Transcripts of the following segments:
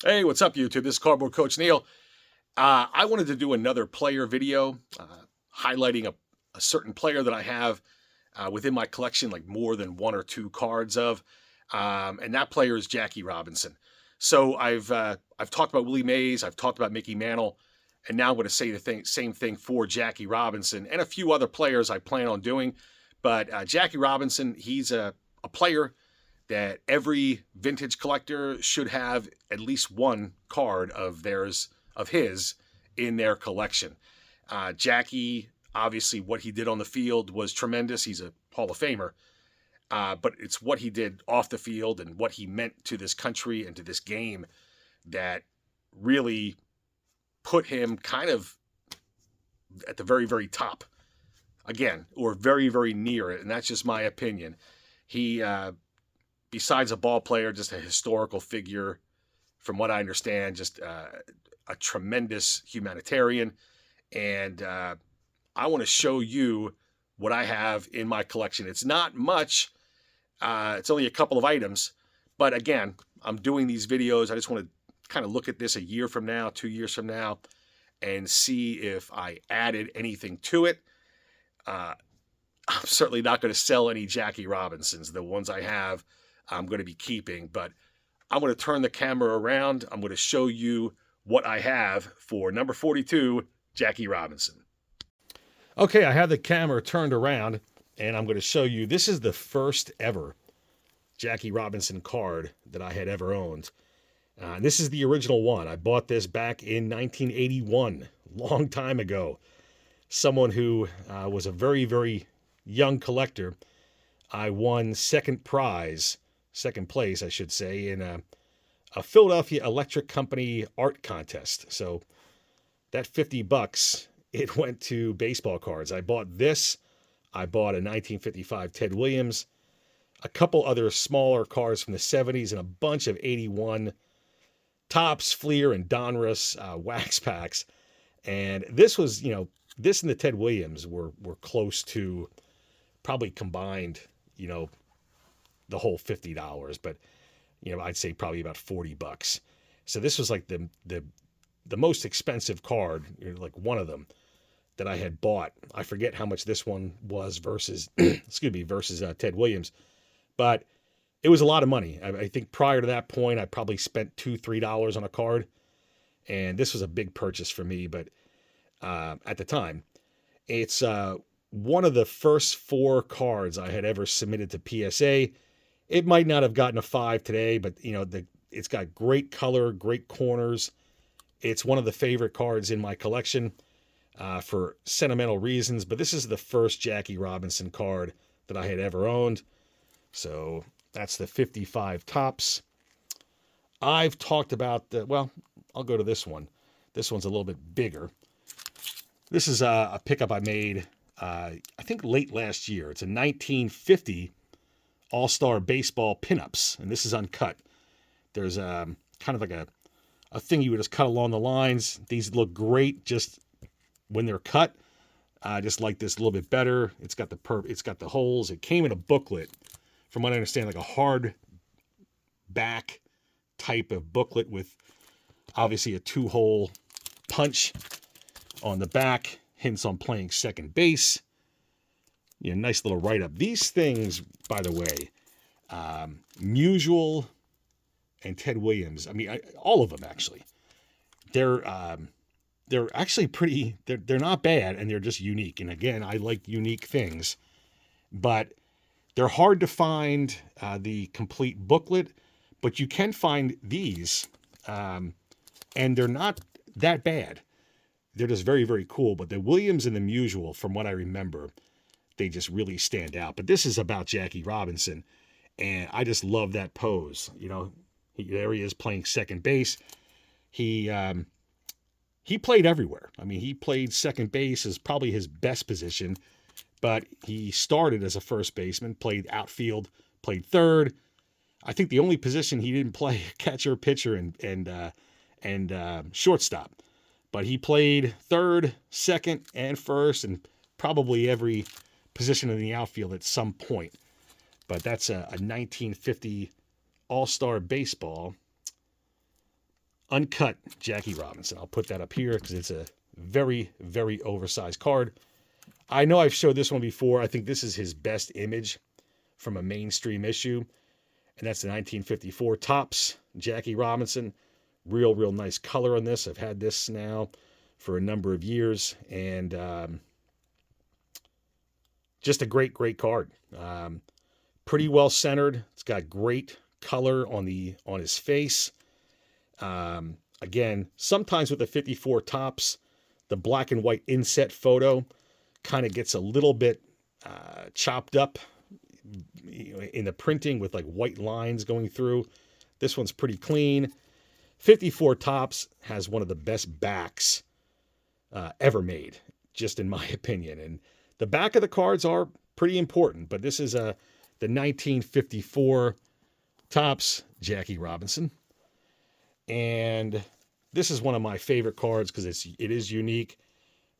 Hey, what's up, YouTube? This is Cardboard Coach Neil. I wanted to do another player video highlighting a certain player that I have within my collection, like more than one or two cards of, and that player is Jackie Robinson. So I've talked about Willie Mays, I've talked about Mickey Mantle, and now I'm going to say the same thing for Jackie Robinson and a few other players I plan on doing. But Jackie Robinson, he's a player that every vintage collector should have at least one card of his in their collection. Jackie, obviously, what he did on the field was tremendous. He's a Hall of Famer, but it's what he did off the field and what he meant to this country and to this game that really put him kind of at the very, very top again, or very, very near it. And that's just my opinion. He besides a ball player, just a historical figure, from what I understand, just a tremendous humanitarian. And I want to show you what I have in my collection. It's not much, it's only a couple of items. But again, I'm doing these videos. I just want to kind of look at this a year from now, 2 years from now, and see if I added anything to it. I'm certainly not going to sell any Jackie Robinsons. The ones I have, I'm going to be keeping, but I'm going to turn the camera around. I'm going to show you what I have for number 42, Jackie Robinson. Okay, I have the camera turned around, and I'm going to show you. This is the first ever Jackie Robinson card that I had ever owned. This is the original one. I bought this back in 1981, long time ago. Someone who was a very, very young collector. I won second place, I should say, in a Philadelphia Electric Company art contest. So that $50, it went to baseball cards. I bought this. I bought a 1955 Ted Williams, a couple other smaller cards from the 70s, and a bunch of 81 Topps, Fleer, and Donruss wax packs. And this was, this and the Ted Williams were close to probably combined, the whole $50, but I'd say probably about $40. So this was like the most expensive card, like one of them that I had bought. I forget how much this one was versus versus Ted Williams, but it was a lot of money. I think prior to that point, I probably spent $2-3 on a card, and this was a big purchase for me. But at the time, it's one of the first 4 cards I had ever submitted to PSA. It might not have gotten a 5 today, but it's got great color, great corners. It's one of the favorite cards in my collection for sentimental reasons. But this is the first Jackie Robinson card that I had ever owned. So that's the 55 Topps. I've talked about I'll go to this one. This one's a little bit bigger. This is a pickup I made, I think late last year. It's a 1950 All-Star Baseball pinups, and this is uncut. There's kind of like a thing you would just cut along the lines. These look great just when they're cut. I just like this a little bit better. It's got the holes. It came in a booklet, from what I understand, like a hard back type of booklet with obviously a 2-hole punch on the back, hints on playing second base. Nice little write-up. These things, by the way, Musial and Ted Williams, all of them actually, they're actually pretty, they're not bad, and they're just unique. And again, I like unique things, but they're hard to find the complete booklet, but you can find these, and they're not that bad. They're just very, very cool. But the Williams and the Musial, from what I remember, they just really stand out. But this is about Jackie Robinson, and I just love that pose. There he is playing second base. He played everywhere. He played second base as probably his best position, but he started as a first baseman, played outfield, played third. I think the only position he didn't play, catcher, pitcher, and shortstop. But he played third, second, and first, and probably every position in the outfield at some point. But that's a 1950 All-Star Baseball uncut Jackie Robinson. I'll put that up here because it's a very, very oversized card. I know I've showed this one before. I think this is his best image from a mainstream issue, and that's the 1954 Topps Jackie Robinson. Real, real nice color on this. I've had this now for a number of years, and just a great, great card. Pretty well centered. It's got great color on his face. Again, sometimes with the 54 Topps, the black and white inset photo kind of gets a little bit chopped up in the printing with like white lines going through. This one's pretty clean. 54 Topps has one of the best backs ever made, just in my opinion. And the back of the cards are pretty important, but this is the 1954 Topps Jackie Robinson. And this is one of my favorite cards because it is unique.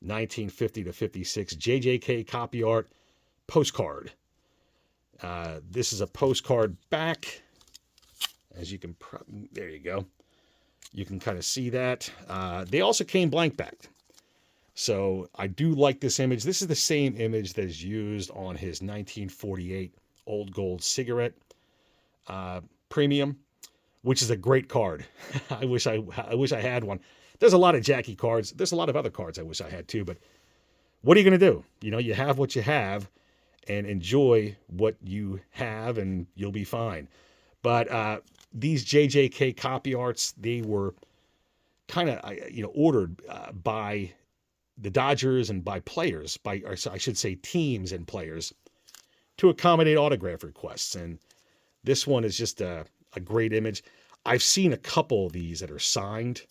1950 to 56 JJK copy art postcard. This is a postcard back. As you can, there you go. You can kind of see that. They also came blank backed. So I do like this image. This is the same image that is used on his 1948 Old Gold Cigarette Premium, which is a great card. I wish I had one. There's a lot of Jackie cards. There's a lot of other cards I wish I had too, but what are you going to do? You know, you have what you have and enjoy what you have and you'll be fine. But these JJK copy arts, they were kind of, ordered by the Dodgers and by players, or I should say teams and players, to accommodate autograph requests. And this one is just a great image. I've seen a couple of these that are signed,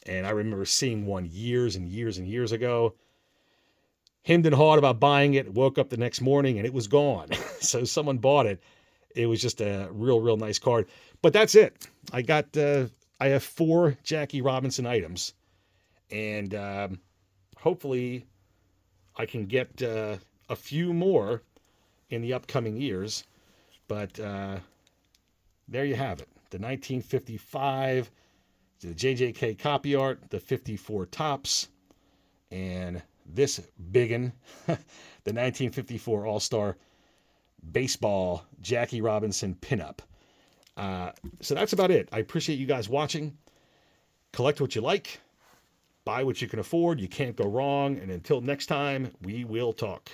and I remember seeing one years and years and years ago. Hemmed and hawed about buying it, woke up the next morning, and it was gone. So someone bought it. It was just a real, real nice card. But that's it. I have 4 Jackie Robinson items, and hopefully I can get a few more in the upcoming years. But there you have it. The 1955, the JJK copy art, the 54 Topps, and this biggin, the 1954 All-Star Baseball Jackie Robinson pinup. So that's about it. I appreciate you guys watching. Collect what you like. Buy what you can afford. You can't go wrong. And until next time, we will talk.